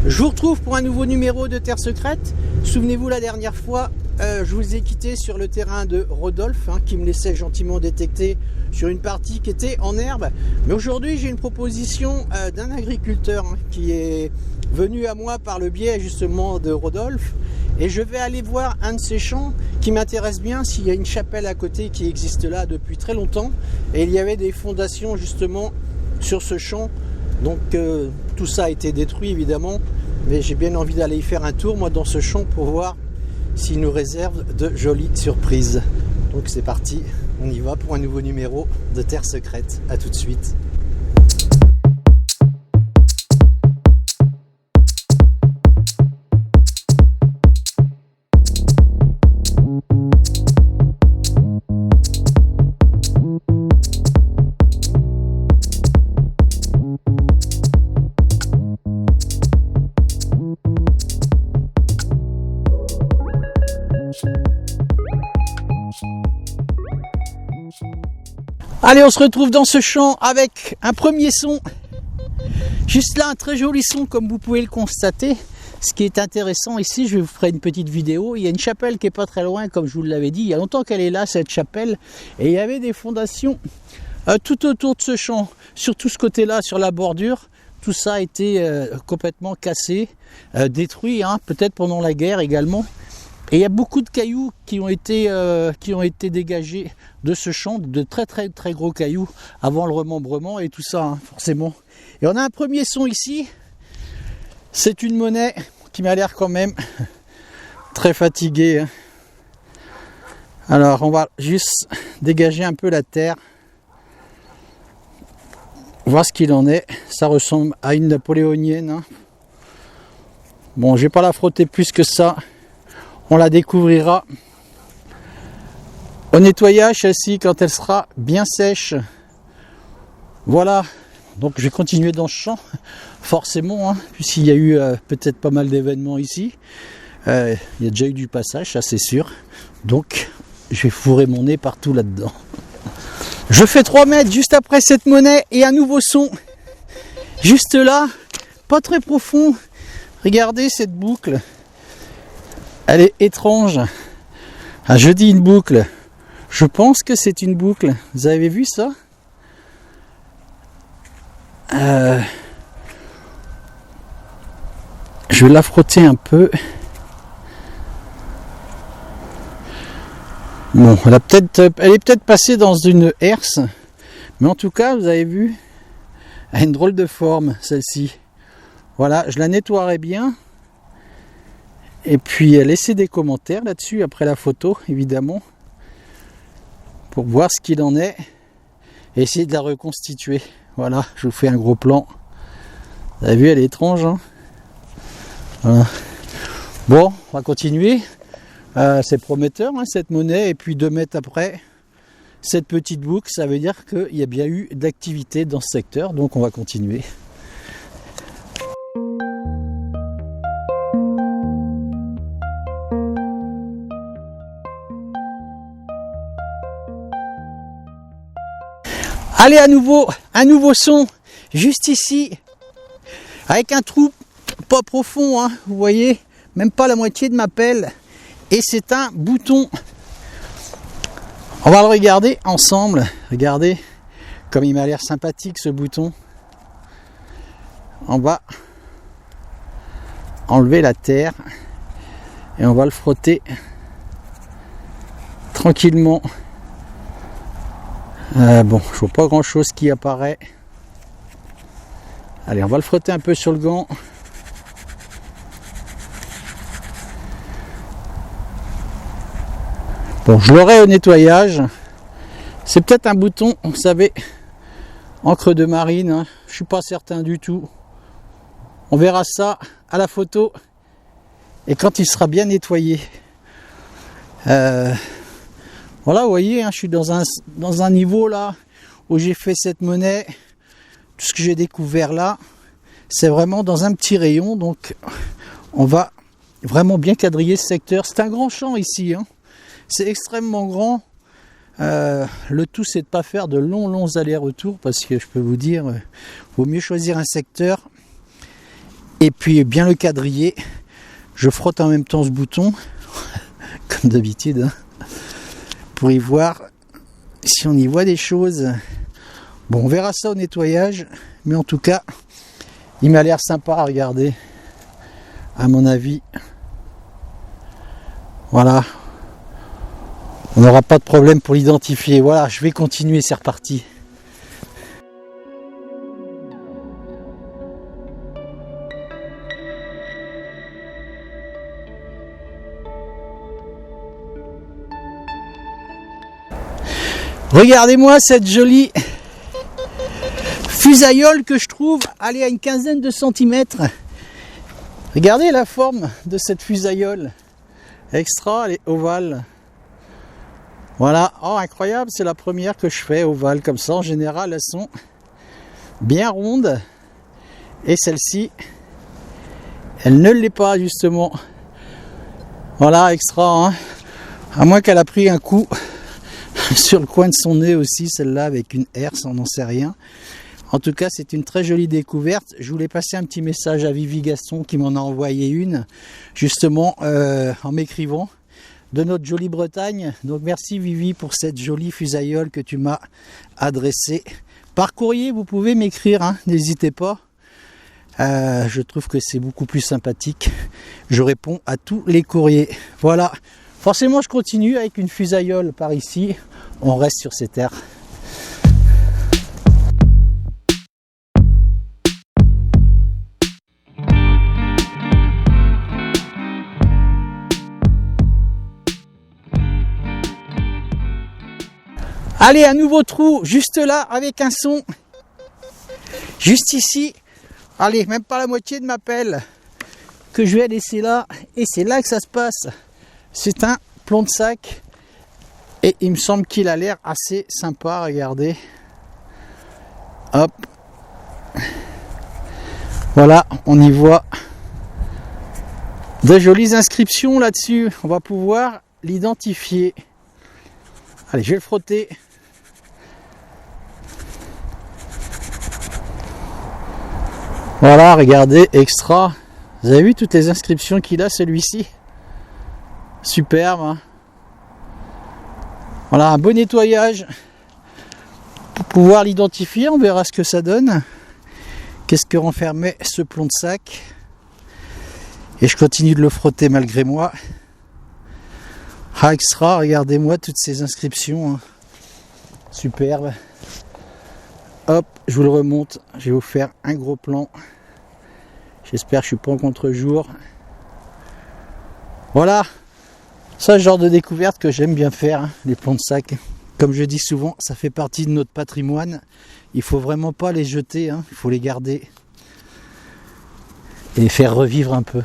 Je vous retrouve pour un nouveau numéro de Terre Secrète. Souvenez-vous, la dernière fois, je vous ai quitté sur le terrain de Rodolphe, qui me laissait gentiment détecter sur une partie qui était en herbe. Mais aujourd'hui, j'ai une proposition d'un agriculteur qui est venu à moi par le biais justement de Rodolphe. Et je vais aller voir un de ces champs qui m'intéresse bien, s'il y a une chapelle à côté qui existe là depuis très longtemps. Et il y avait des fondations justement sur ce champ. Donc tout ça a été détruit évidemment, mais j'ai bien envie d'aller y faire un tour moi dans ce champ pour voir s'il nous réserve de jolies surprises. Donc c'est parti, on y va pour un nouveau numéro de Terre Secrète. À tout de suite. Allez, on se retrouve dans ce champ avec un premier son. Juste là, un très joli son comme vous pouvez le constater. Ce qui est intéressant ici, je vous ferai une petite vidéo. Il y a une chapelle qui est pas très loin, comme je vous l'avais dit. Il y a longtemps qu'elle est là, cette chapelle. Et il y avait des fondations tout autour de ce champ. Surtout ce côté-là, sur la bordure. Tout ça a été complètement cassé, détruit, peut-être pendant la guerre également. Et il y a beaucoup de cailloux qui ont été dégagés de ce champ, de très gros cailloux avant le remembrement et tout ça, forcément. Et on a un premier son ici. C'est une monnaie qui m'a l'air quand même très fatiguée. Alors on va juste dégager un peu la terre. Voir ce qu'il en est. Ça ressemble à une napoléonienne. Bon, je vais pas la frotter plus que ça. On la découvrira au nettoyage, celle-ci, quand elle sera bien sèche. Voilà, donc je vais continuer dans ce champ, forcément, puisqu'il y a eu peut-être pas mal d'événements ici. Il y a déjà eu du passage, ça c'est sûr. Donc, je vais fourrer mon nez partout là-dedans. Je fais 3 mètres juste après cette monnaie et un nouveau son. Juste là, pas très profond. Regardez cette boucle. Elle est étrange. Je dis une boucle. Je pense que c'est une boucle. Vous avez vu ça? Je vais la frotter un peu. Bon, elle est peut-être passée dans une herse. Mais en tout cas, vous avez vu, elle a une drôle de forme, celle-ci. Voilà, je la nettoierai bien. Et puis laissez des commentaires là-dessus après la photo, évidemment, pour voir ce qu'il en est et essayer de la reconstituer. Voilà, je vous fais un gros plan. Vous avez vu, elle est étrange. Voilà. Bon, on va continuer. C'est prometteur, cette monnaie. Et puis 2 mètres après, cette petite boucle, ça veut dire qu'il y a bien eu d'activité dans ce secteur. Donc on va continuer. Allez, à nouveau, un nouveau son, juste ici, avec un trou pas profond, vous voyez, même pas la moitié de ma pelle, et c'est un bouton. On va le regarder ensemble, regardez comme il m'a l'air sympathique ce bouton. On va enlever la terre et on va le frotter tranquillement. Bon, je vois pas grand chose qui apparaît. Allez, on va le frotter un peu sur le gant. Bon, je l'aurai au nettoyage. C'est peut-être un bouton, vous savez, encre de marine. Je suis pas certain du tout. On verra ça à la photo et quand il sera bien nettoyé. Voilà, vous voyez, je suis dans un niveau là où j'ai fait cette monnaie. Tout ce que j'ai découvert là, c'est vraiment dans un petit rayon. Donc, on va vraiment bien quadriller ce secteur. C'est un grand champ ici. C'est extrêmement grand. Le tout, c'est de ne pas faire de longs allers-retours parce que je peux vous dire, vaut mieux choisir un secteur Et puis bien le quadriller. Je frotte en même temps ce bouton, comme d'habitude, hein, pour y voir si on y voit des choses. Bon, on verra ça au nettoyage, mais en tout cas, il m'a l'air sympa à regarder, à mon avis. Voilà. On n'aura pas de problème pour l'identifier. Voilà, je vais continuer, c'est reparti. Regardez-moi cette jolie fusaïole que je trouve, allez, à une quinzaine de centimètres. Regardez la forme de cette fusaïole. Extra, elle est ovale. Voilà, oh incroyable, c'est la première que je fais ovale comme ça. En général, elles sont bien rondes. Et celle-ci, elle ne l'est pas justement. Voilà, extra, hein. À moins qu'elle a pris un coup sur le coin de son nez aussi, celle-là, avec une herse, on n'en sait rien. En tout cas, c'est une très jolie découverte. Je voulais passer un petit message à Vivi Gaston qui m'en a envoyé une, justement, en m'écrivant de notre jolie Bretagne. Donc merci Vivi pour cette jolie fusaïole que tu m'as adressée. Par courrier, vous pouvez m'écrire, hein, n'hésitez pas. Je trouve que c'est beaucoup plus sympathique. Je réponds à tous les courriers. Voilà. Forcément, je continue avec une fusaïole par ici. On reste sur ces terres. Allez, un nouveau trou, juste là, avec un son. Juste ici. Allez, même pas la moitié de ma pelle que je vais laisser là. Et c'est là que ça se passe. C'est un plomb de sac. Et il me semble qu'il a l'air assez sympa, regardez. Hop. Voilà, on y voit de jolies inscriptions là-dessus. On va pouvoir l'identifier. Allez, je vais le frotter. Voilà, regardez, extra. Vous avez vu toutes les inscriptions qu'il a, celui-ci? Superbe, hein. Voilà, un bon nettoyage pour pouvoir l'identifier. On verra ce que ça donne. Qu'est-ce que renfermait ce plomb de sac? Et je continue de le frotter malgré moi. Ah, extra, regardez-moi toutes ces inscriptions, hein. Superbe. Hop, je vous le remonte. Je vais vous faire un gros plan. J'espère que je suis pas en contre-jour. Voilà. Ça, genre de découverte que j'aime bien faire, hein, les plombs de sac. Comme je dis souvent, ça fait partie de notre patrimoine. Il faut vraiment pas les jeter, hein. Il faut les garder et les faire revivre un peu.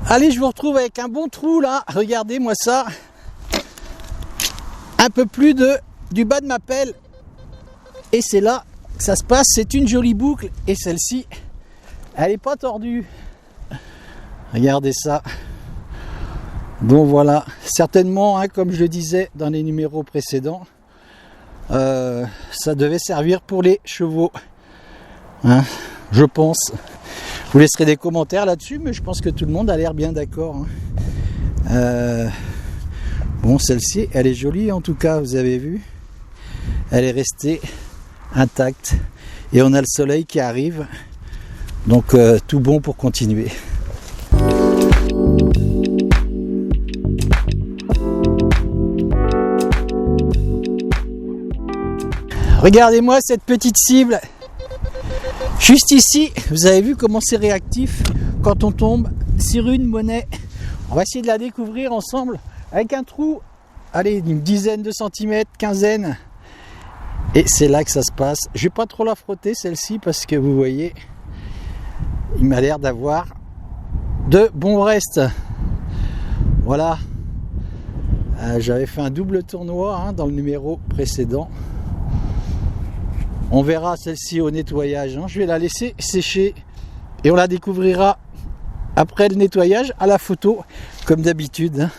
Allez, je vous retrouve avec un bon trou là. Regardez-moi ça. Un peu plus du bas de ma pelle. Et c'est là que ça se passe. C'est une jolie boucle. Et celle-ci, elle n'est pas tordue. Regardez ça. Donc voilà. Certainement, hein, comme je le disais dans les numéros précédents, ça devait servir pour les chevaux. Hein, je pense. Je vous laisserai des commentaires là-dessus, mais je pense que tout le monde a l'air bien d'accord, hein. Bon, celle-ci, elle est jolie en tout cas, vous avez vu. Elle est restée intacte. Et on a le soleil qui arrive. Donc tout bon pour continuer. Regardez-moi cette petite cible. Juste ici, vous avez vu comment c'est réactif quand on tombe sur une monnaie. On va essayer de la découvrir ensemble avec un trou, allez, d'une dizaine de centimètres, quinzaine. Et c'est là que ça se passe. Je vais pas trop la frotter celle-ci parce que vous voyez, il m'a l'air d'avoir de bons restes. Voilà. J'avais fait un double tournoi, hein, dans le numéro précédent. On verra celle-ci au nettoyage, hein. Je vais la laisser sécher et on la découvrira après le nettoyage à la photo, comme d'habitude, hein.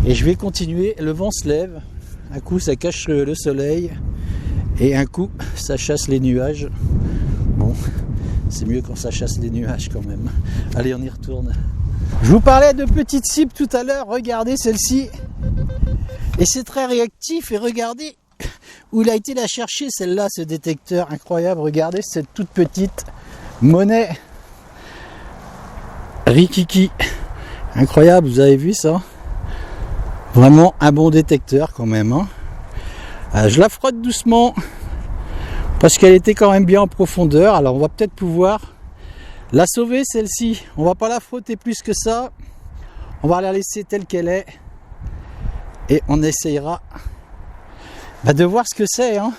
Et je vais continuer. Le vent se lève. Un coup, ça cache le soleil. Et un coup, ça chasse les nuages. Bon, c'est mieux quand ça chasse les nuages quand même. Allez, on y retourne. Je vous parlais de petites cibles tout à l'heure. Regardez celle-ci. Et c'est très réactif. Et regardez où il a été la chercher, celle-là, ce détecteur incroyable. Regardez cette toute petite monnaie Rikiki. Incroyable, vous avez vu ça? Vraiment un bon détecteur quand même, hein. Je la frotte doucement parce qu'elle était quand même bien en profondeur. Alors on va peut-être pouvoir la sauver, celle-ci. On va pas la frotter plus que ça. On va la laisser telle qu'elle est et on essayera de voir ce que c'est, hein.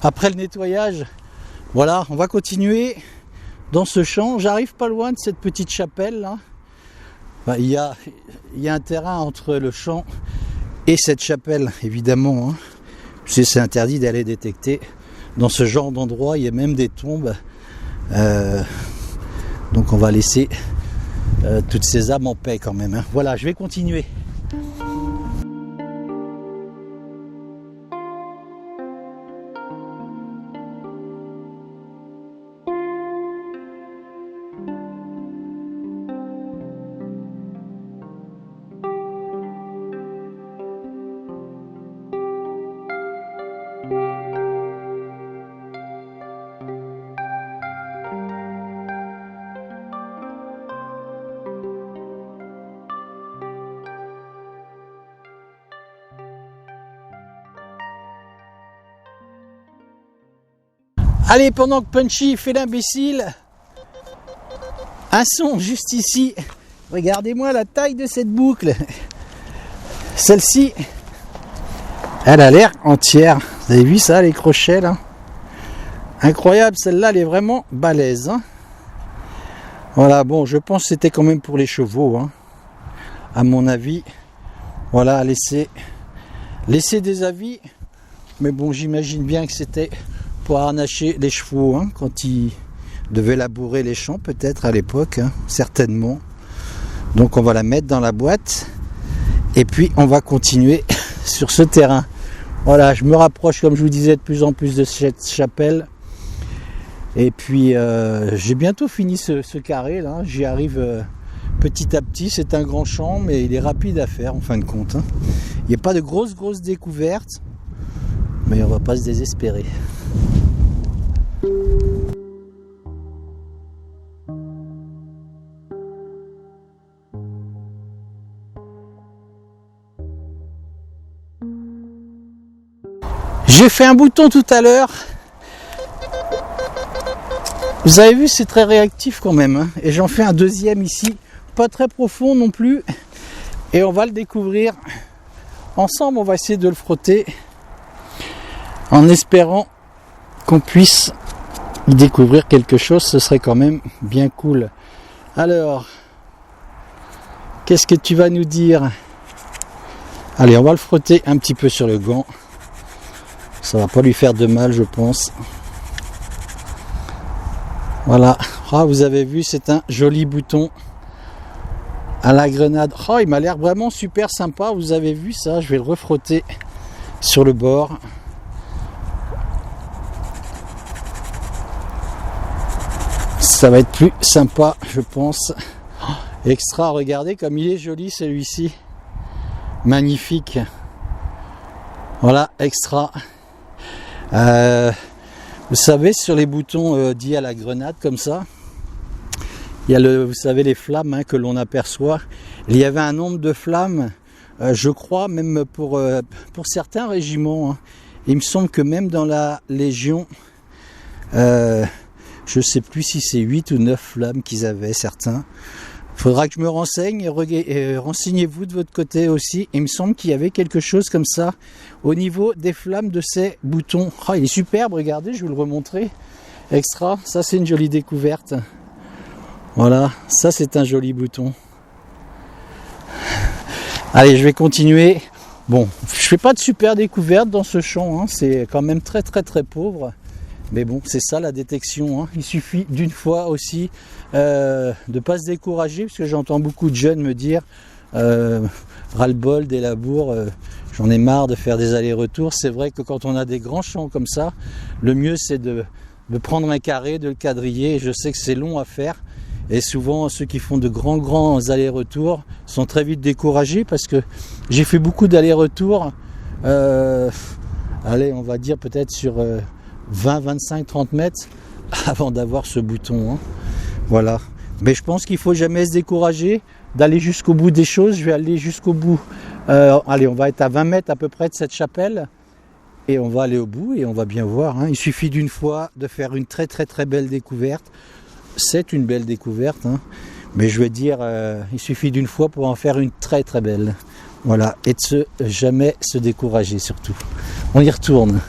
Après le nettoyage. Voilà, on va continuer dans ce champ. J'arrive pas loin de cette petite chapelle là. Il y a un terrain entre le champ et cette chapelle, évidemment, hein. C'est interdit d'aller détecter dans ce genre d'endroit. Il y a même des tombes. Donc on va laisser toutes ces âmes en paix quand même, hein. Voilà, je vais continuer. Allez, pendant que Punchy fait l'imbécile, un son juste ici. Regardez-moi la taille de cette boucle. Celle-ci, elle a l'air entière. Vous avez vu ça, les crochets là? Incroyable, celle-là, elle est vraiment balèze, hein. Voilà, bon, je pense que c'était quand même pour les chevaux, hein. À mon avis, voilà, laisser des avis. Mais bon, j'imagine bien que c'était pour harnacher les chevaux, hein, quand ils devaient labourer les champs, peut-être à l'époque, hein, certainement. Donc on va la mettre dans la boîte et puis on va continuer sur ce terrain. Voilà, je me rapproche, comme je vous disais, de plus en plus de cette chapelle. Et puis j'ai bientôt fini ce carré là. J'y arrive petit à petit. C'est un grand champ, mais il est rapide à faire en fin de compte, hein. Il n'y a pas de grosses découvertes, mais on va pas se désespérer. J'ai fait un bouton tout à l'heure. Vous avez vu, c'est très réactif quand même, hein. Et j'en fais un deuxième ici, pas très profond non plus. Et on va le découvrir ensemble. On va essayer de le frotter en espérant qu'on puisse y découvrir quelque chose. Ce serait quand même bien cool. Alors, qu'est-ce que tu vas nous dire? Allez, on va le frotter un petit peu sur le gant. Ça va pas lui faire de mal, je pense. Voilà. Ah, vous avez vu, c'est un joli bouton à la grenade. Oh, il m'a l'air vraiment super sympa. Vous avez vu ça? Je vais le refrotter sur le bord. Ça va être plus sympa, je pense. Oh, extra, regardez comme il est joli celui-ci. Magnifique. Voilà, extra. Vous savez, sur les boutons dits à la grenade comme ça, il y a vous savez, les flammes, hein, que l'on aperçoit. Il y avait un nombre de flammes, je crois même pour certains régiments, hein. Il me semble que même dans la Légion, je ne sais plus si c'est 8 ou 9 flammes qu'ils avaient, certains. Il faudra que je me renseigne, et renseignez-vous de votre côté aussi. Il me semble qu'il y avait quelque chose comme ça au niveau des flammes de ces boutons. Oh, il est superbe, regardez, je vais vous le remontrer. Extra, ça c'est une jolie découverte. Voilà, ça c'est un joli bouton. Allez, je vais continuer. Bon, je fais pas de super découverte dans ce champ, hein. C'est quand même très pauvre. Mais bon, c'est ça la détection, hein. Il suffit d'une fois aussi de ne pas se décourager, parce que j'entends beaucoup de jeunes me dire ras-le-bol des labours, j'en ai marre de faire des allers-retours. C'est vrai que quand on a des grands champs comme ça, le mieux c'est de prendre un carré, de le quadriller. Je sais que c'est long à faire, et souvent ceux qui font de grands allers-retours sont très vite découragés, parce que j'ai fait beaucoup d'allers-retours, allez, on va dire peut-être sur 20, 25, 30 mètres avant d'avoir ce bouton, hein. Voilà. Mais je pense qu'il ne faut jamais se décourager d'aller jusqu'au bout des choses. Je vais aller jusqu'au bout. Allez, on va être à 20 mètres à peu près de cette chapelle. Et on va aller au bout et on va bien voir, hein. Il suffit d'une fois de faire une très belle découverte. C'est une belle découverte, hein. Mais je veux dire, il suffit d'une fois pour en faire une très belle. Voilà. Et de jamais se décourager surtout. On y retourne.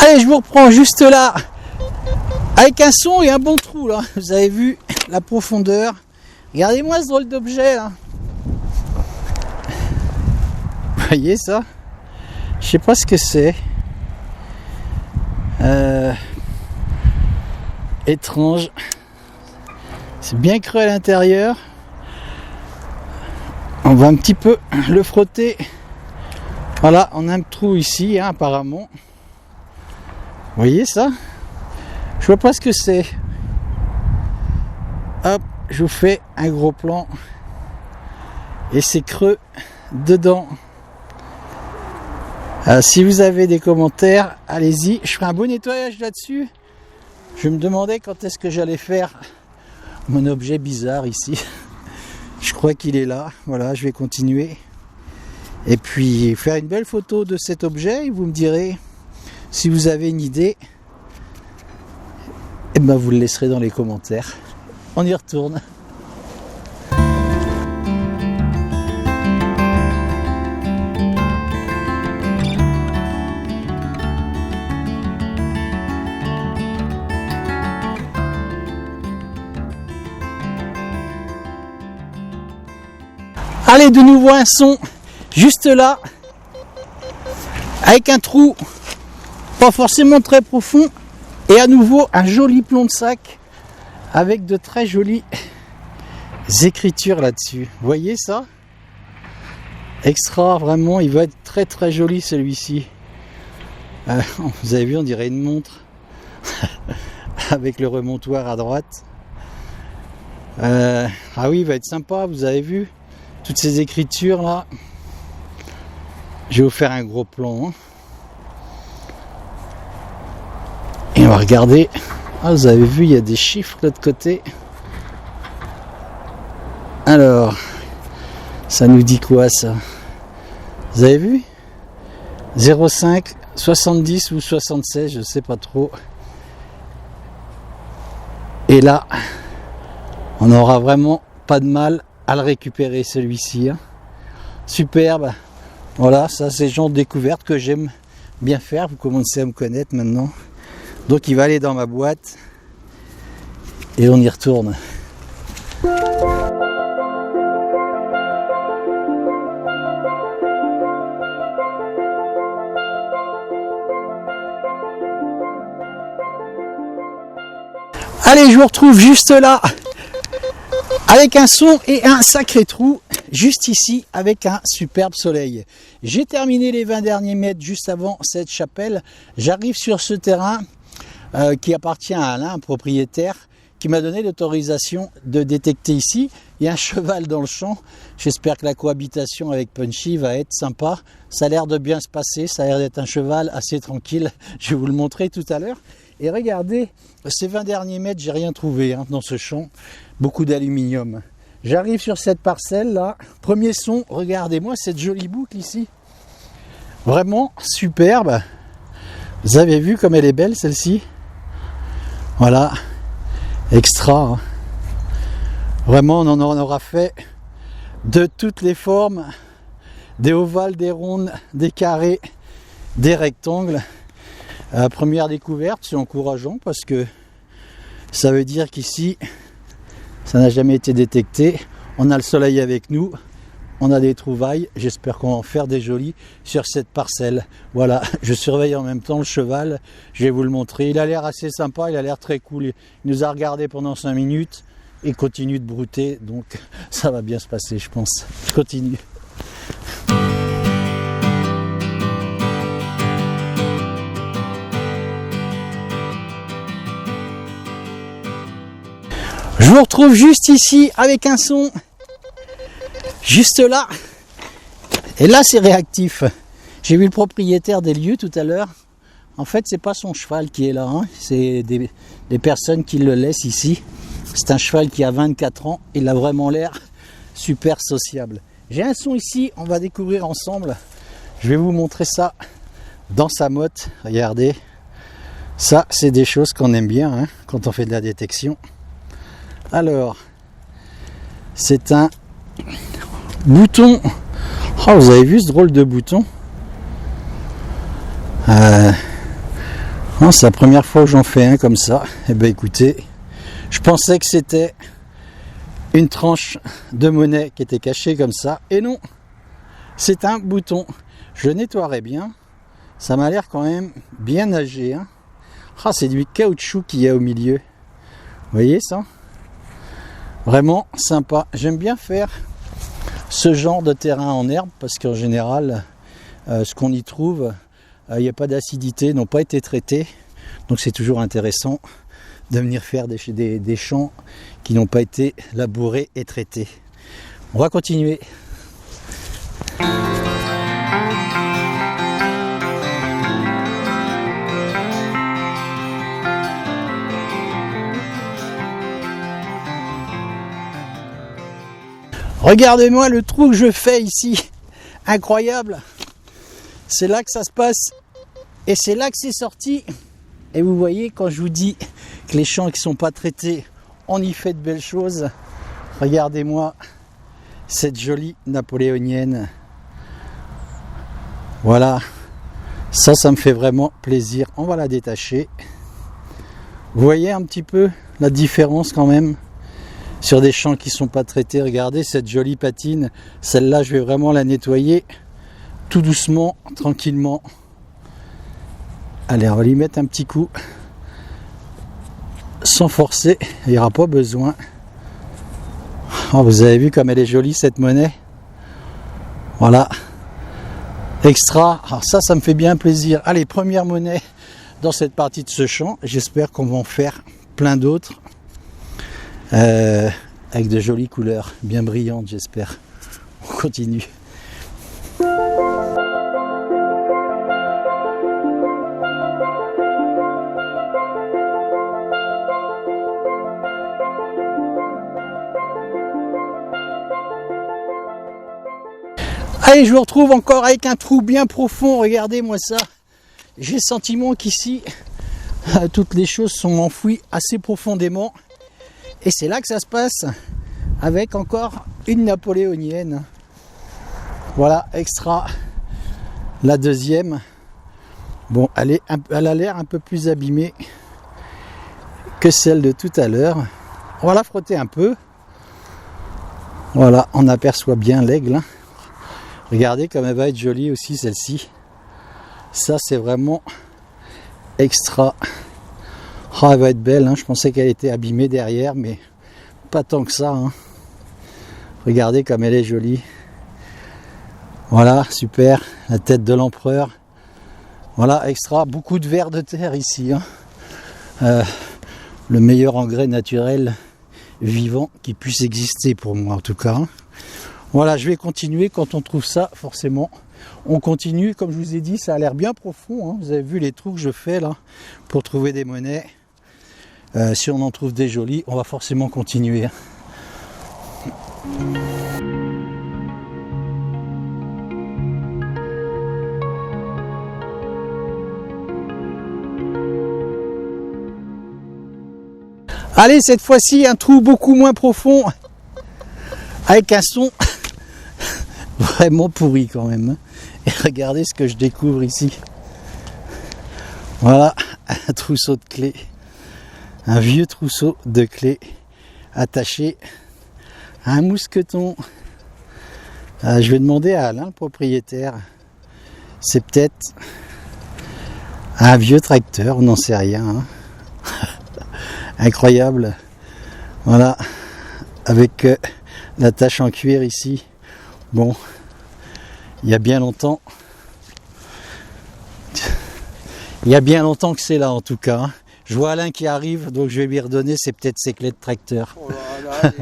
Allez, je vous reprends juste là, avec un son et un bon trou là. Vous avez vu la profondeur. Regardez-moi ce drôle d'objet là. Vous voyez ça? Je sais pas ce que c'est. Étrange. C'est bien creux à l'intérieur. On va un petit peu le frotter. Voilà, on a un trou ici, hein, apparemment. Vous voyez ça? Je vois pas ce que c'est. Hop, je vous fais un gros plan. Et c'est creux dedans. Si vous avez des commentaires, allez-y. Je ferai un beau nettoyage là-dessus. Je me demandais quand est-ce que j'allais faire mon objet bizarre ici. Je crois qu'il est là. Voilà, je vais continuer. Et puis faire une belle photo de cet objet. Et vous me direz si vous avez une idée. Et ben vous le laisserez dans les commentaires. On y retourne. Allez, de nouveau un son juste là, avec un trou pas forcément très profond, et à nouveau un joli plomb de sac avec de très jolies écritures là-dessus. Vous voyez ça? Extra, vraiment, il va être très joli celui-ci. Vous avez vu, on dirait une montre avec le remontoir à droite. Ah oui, il va être sympa, vous avez vu toutes ces écritures là. Je vais vous faire un gros plan, hein. Et on va regarder. Ah, vous avez vu, il y a des chiffres de l'autre côté. Alors, ça nous dit quoi ça? Vous avez vu? 05, 70 ou 76, je sais pas trop. Et là, on n'aura vraiment pas de mal à le récupérer celui-ci, hein. Superbe. Voilà, ça c'est le genre de découverte que j'aime bien faire. Vous commencez à me connaître maintenant. Donc il va aller dans ma boîte et on y retourne. Allez, je vous retrouve juste là, avec un son et un sacré trou, juste ici, avec un superbe soleil. J'ai terminé les 20 derniers mètres juste avant cette chapelle. J'arrive sur ce terrain qui appartient à Alain, un propriétaire, qui m'a donné l'autorisation de détecter ici. Il y a un cheval dans le champ. J'espère que la cohabitation avec Punchy va être sympa. Ça a l'air de bien se passer, ça a l'air d'être un cheval assez tranquille. Je vais vous le montrer tout à l'heure. Et regardez, ces 20 derniers mètres, j'ai rien trouvé, hein, dans ce champ. Beaucoup d'aluminium. J'arrive sur cette parcelle là. Premier son, regardez-moi cette jolie boucle ici. Vraiment superbe. Vous avez vu comme elle est belle celle-ci? Voilà. Extra, hein. Vraiment, on en aura fait de toutes les formes. Des ovales, des rondes, des carrés. des rectangles. Première découverte, c'est encourageant parce que ça veut dire qu'ici, ça n'a jamais été détecté. On a le soleil avec nous, on a des trouvailles. J'espère qu'on va en faire des jolis sur cette parcelle. Voilà, je surveille en même temps le cheval. Je vais vous le montrer. Il a l'air assez sympa, il a l'air très cool. Il nous a regardé pendant 5 minutes et continue de brouter. Donc ça va bien se passer, je pense. Je continue. Je vous retrouve juste ici avec un son, juste là, et là c'est réactif. J'ai vu le propriétaire des lieux tout à l'heure. En fait c'est pas son cheval qui est là, hein. C'est des personnes qui le laissent ici. C'est un cheval qui a 24 ans, il a vraiment l'air super sociable. J'ai un son ici, on va découvrir ensemble. Je vais vous montrer ça dans sa motte, regardez. Ça c'est des choses qu'on aime bien hein, quand on fait de la détection. Alors, c'est un bouton. Oh, vous avez vu ce drôle de bouton? C'est la première fois que j'en fais un comme ça. Eh bien écoutez, je pensais que c'était une tranche de monnaie qui était cachée comme ça. Et non, c'est un bouton. Je le nettoierai bien. Ça m'a l'air quand même bien âgé. Hein. C'est du caoutchouc qu'il y a au milieu. Vous voyez ça? Vraiment sympa. J'aime bien faire ce genre de terrain en herbe parce qu'en général, ce qu'on y trouve, il n'y a pas d'acidité, n'ont pas été traités. Donc c'est toujours intéressant de venir faire des champs qui n'ont pas été labourés et traités. On va continuer. Regardez-moi le trou que je fais ici, incroyable. C'est là que ça se passe et c'est là que c'est sorti. Et vous voyez, quand je vous dis que les champs qui ne sont pas traités, on y fait de belles choses. Regardez-moi cette jolie napoléonienne. Voilà, ça me fait vraiment plaisir. On va la détacher. Vous voyez un petit peu la différence quand même sur des champs qui ne sont pas traités. Regardez cette jolie patine. Celle-là, je vais vraiment la nettoyer tout doucement, tranquillement. Allez, on va lui mettre un petit coup sans forcer. Il n'y aura pas besoin. Oh, vous avez vu comme elle est jolie cette monnaie. Voilà. Extra. Alors ça me fait bien plaisir. Allez, première monnaie dans cette partie de ce champ. J'espère qu'on va en faire plein d'autres. Avec de jolies couleurs, bien brillantes j'espère. On continue. Allez, je vous retrouve encore avec un trou bien profond, regardez-moi ça. J'ai le sentiment qu'ici, toutes les choses sont enfouies assez profondément. Et c'est là que ça se passe, avec encore une napoléonienne. Voilà, extra. La deuxième. Bon, elle a l'air un peu plus abîmée que celle de tout à l'heure. On va la frotter un peu. Voilà, on aperçoit bien l'aigle. Regardez comme elle va être jolie aussi, celle-ci. Ça, c'est vraiment extra. Oh, elle va être belle, hein. Je pensais qu'elle était abîmée derrière, mais pas tant que ça. Hein. Regardez comme elle est jolie. Voilà, super. La tête de l'empereur. Voilà, extra. Beaucoup de vers de terre ici. Hein. Le meilleur engrais naturel vivant qui puisse exister pour moi en tout cas. Hein. Voilà, je vais continuer quand on trouve ça, forcément. On continue, comme je vous ai dit, ça a l'air bien profond. Hein. Vous avez vu les trous que je fais là pour trouver des monnaies. Si on en trouve des jolies, on va forcément continuer. Allez, cette fois-ci, un trou beaucoup moins profond, avec un son vraiment pourri quand même. Et regardez ce que je découvre ici. Voilà, un trousseau de clés. Un vieux trousseau de clés attaché à un mousqueton. Je vais demander à Alain, le propriétaire. C'est peut-être un vieux tracteur, on n'en sait rien. Hein. Incroyable. Voilà, avec l'attache en cuir ici. Bon, il y a bien longtemps. Il y a bien longtemps que c'est là en tout cas. Hein. Je vois Alain qui arrive, donc je vais lui redonner, c'est peut-être ses clés de tracteur. Oh là là,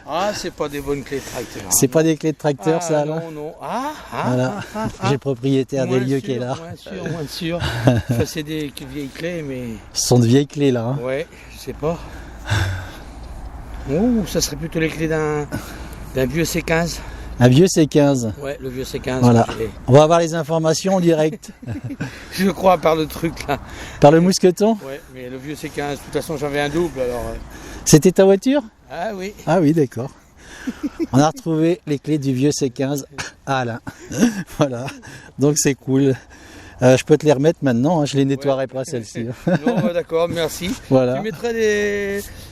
ah, c'est pas des bonnes clés de tracteur. C'est pas des clés de tracteur, ça, Alain? Non, non. Voilà. J'ai le propriétaire des lieux qui est là. Moins sûr. Ça, c'est des vieilles clés, mais... Ce sont de vieilles clés, là. Hein. Ouais, je sais pas. Oh, ça serait plutôt les clés d'un vieux C15. Un vieux C15. Ouais, le vieux C15. Voilà. On va avoir les informations en direct. Je crois, par le truc là. Par le mousqueton? Ouais, mais le vieux C15, de toute façon j'avais un double alors. C'était ta voiture? Ah oui. Ah oui, d'accord. On a retrouvé les clés du vieux C15 à Alain. Voilà, donc c'est cool. Je peux te les remettre maintenant, hein. Je les nettoierai pas celles-ci. Non, d'accord, merci. Voilà. Tu mettrais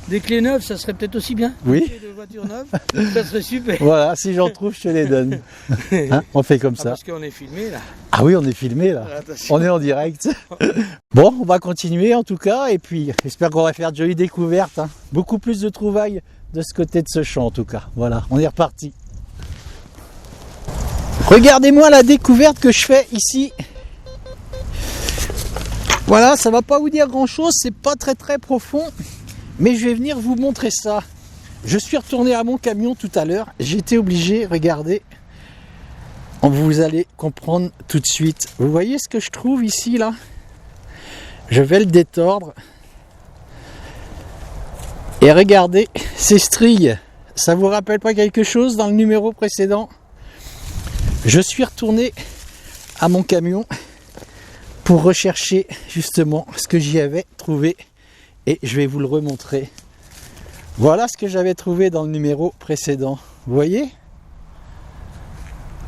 des clés neuves, ça serait peut-être aussi bien. Oui. Des voitures neuves, ça serait super. Voilà, si j'en trouve, je te les donne. Hein, on fait comme ça. Parce qu'on est filmé là. Ah oui, on est filmé là. Attention. On est en direct. Bon, on va continuer en tout cas, et puis j'espère qu'on va faire de jolies découvertes. Hein. Beaucoup plus de trouvailles de ce côté de ce champ en tout cas. Voilà, on est reparti. Regardez-moi la découverte que je fais ici. Voilà, ça va pas vous dire grand chose, c'est pas très profond, mais je vais venir vous montrer ça. Je suis retourné à mon camion tout à l'heure, j'étais obligé, regardez, vous allez comprendre tout de suite. Vous voyez ce que je trouve ici là? Je vais le détordre. Et regardez ces stries, ça vous rappelle pas quelque chose dans le numéro précédent? Je suis retourné à mon camion pour rechercher justement ce que j'y avais trouvé et je vais vous le remontrer. Voilà ce que j'avais trouvé dans le numéro précédent. Vous voyez?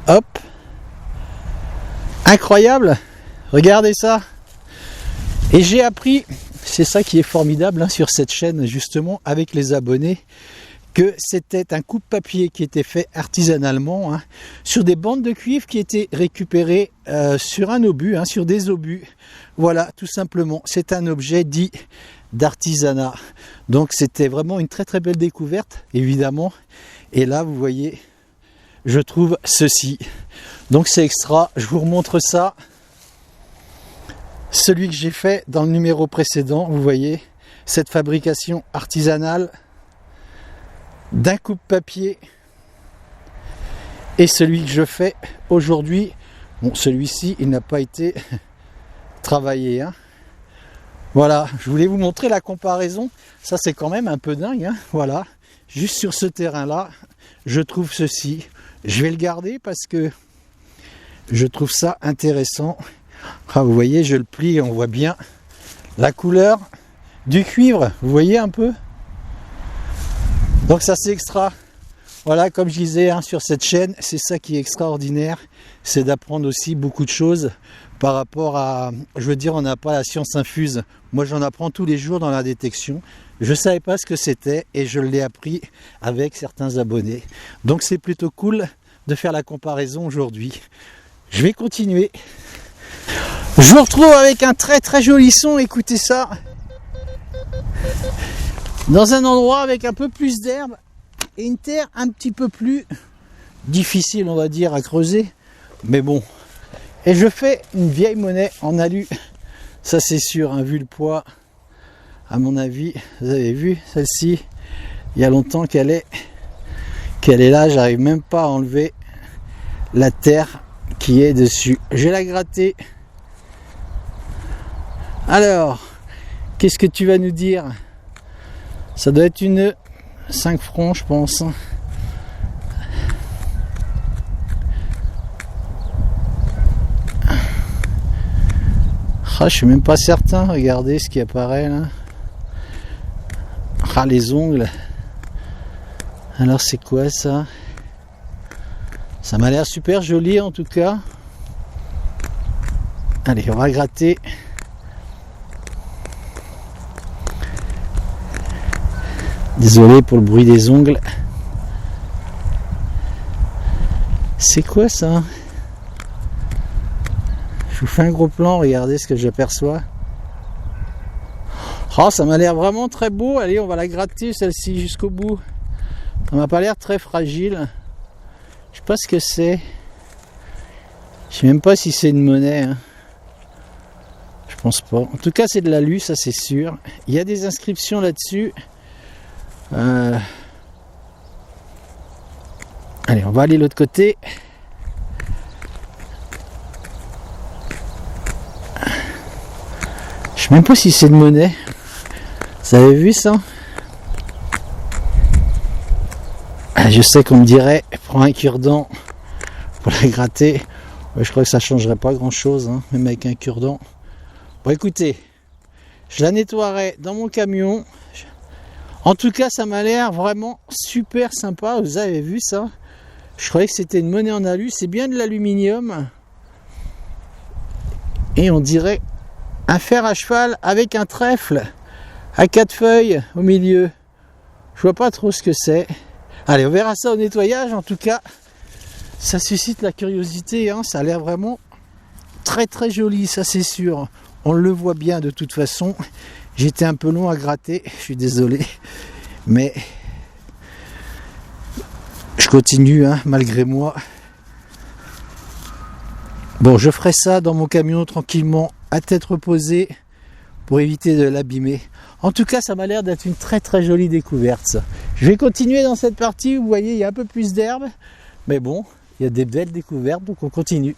Hop! Incroyable! Regardez ça! Et j'ai appris, c'est ça qui est formidable hein, sur cette chaîne justement avec les abonnés, que c'était un coupe-papier qui était fait artisanalement hein, sur des bandes de cuivre qui étaient récupérées sur un obus, hein, sur des obus. Voilà, tout simplement, c'est un objet dit d'artisanat. Donc c'était vraiment une très belle découverte, évidemment. Et là, vous voyez, je trouve ceci. Donc c'est extra, je vous remontre ça. Celui que j'ai fait dans le numéro précédent, vous voyez, cette fabrication artisanale d'un coupe-papier et celui que je fais aujourd'hui. Bon, celui-ci, il n'a pas été travaillé. Hein. Voilà, je voulais vous montrer la comparaison. Ça, c'est quand même un peu dingue. Hein. Voilà, juste sur ce terrain-là, je trouve ceci. Je vais le garder parce que je trouve ça intéressant. Ah, vous voyez, je le plie et on voit bien la couleur du cuivre. Vous voyez un peu? Donc ça c'est extra. Voilà, comme je disais hein, sur cette chaîne, c'est ça qui est extraordinaire, c'est d'apprendre aussi beaucoup de choses par rapport à, je veux dire, on n'a pas la science infuse. Moi j'en apprends tous les jours dans la détection. Je ne savais pas ce que c'était et je l'ai appris avec certains abonnés. Donc c'est plutôt cool de faire la comparaison aujourd'hui. Je vais continuer. Je vous retrouve avec un très joli son, écoutez ça. Dans un endroit avec un peu plus d'herbe et une terre un petit peu plus difficile on va dire à creuser, mais bon. Et je fais une vieille monnaie en alu, ça c'est sûr, hein, vu le poids, à mon avis, vous avez vu celle-ci, il y a longtemps qu'elle est là, j'arrive même pas à enlever la terre qui est dessus. Je vais la gratter. Alors, qu'est-ce que tu vas nous dire? Ça doit être une 5 francs, je pense. Ah, je suis même pas certain. Regardez ce qui apparaît là. Ah, les ongles. Alors, c'est quoi ça? Ça m'a l'air super joli en tout cas. Allez, on va gratter Désolé pour le bruit des ongles. C'est quoi ça? Je vous fais un gros plan, regardez ce que j'aperçois. Oh, ça m'a l'air vraiment très beau. Allez, on va la gratter celle-ci jusqu'au bout. Ça m'a pas l'air très fragile. Je sais pas ce que c'est. Je sais même pas si c'est une monnaie. Hein. Je pense pas. En tout cas, c'est de l'alu, ça c'est sûr. Il y a des inscriptions là-dessus. Allez, on va aller de l'autre côté. Je sais même pas si c'est une monnaie. Vous avez vu ça? Je sais qu'on me dirait, prends un cure-dent pour la gratter. Ouais, je crois que ça changerait pas grand-chose, hein, même avec un cure-dent. Bon, écoutez, je la nettoierai dans mon camion. En tout cas, ça m'a l'air vraiment super sympa. Vous avez vu ça? Je croyais que c'était une monnaie en alu. C'est bien de l'aluminium. Et on dirait un fer à cheval avec un trèfle à 4 feuilles au milieu. Je vois pas trop ce que c'est. Allez, on verra ça au nettoyage. En tout cas, ça suscite la curiosité. Hein. Ça a l'air vraiment très très joli, ça c'est sûr. On le voit bien de toute façon. J'étais un peu long à gratter, je suis désolé. Mais je continue, hein, malgré moi. Bon, je ferai ça dans mon camion tranquillement, à tête reposée, pour éviter de l'abîmer. En tout cas, ça m'a l'air d'être une très très jolie découverte, ça. Je vais continuer dans cette partie, vous voyez, il y a un peu plus d'herbe. Mais bon, il y a des belles découvertes, donc on continue.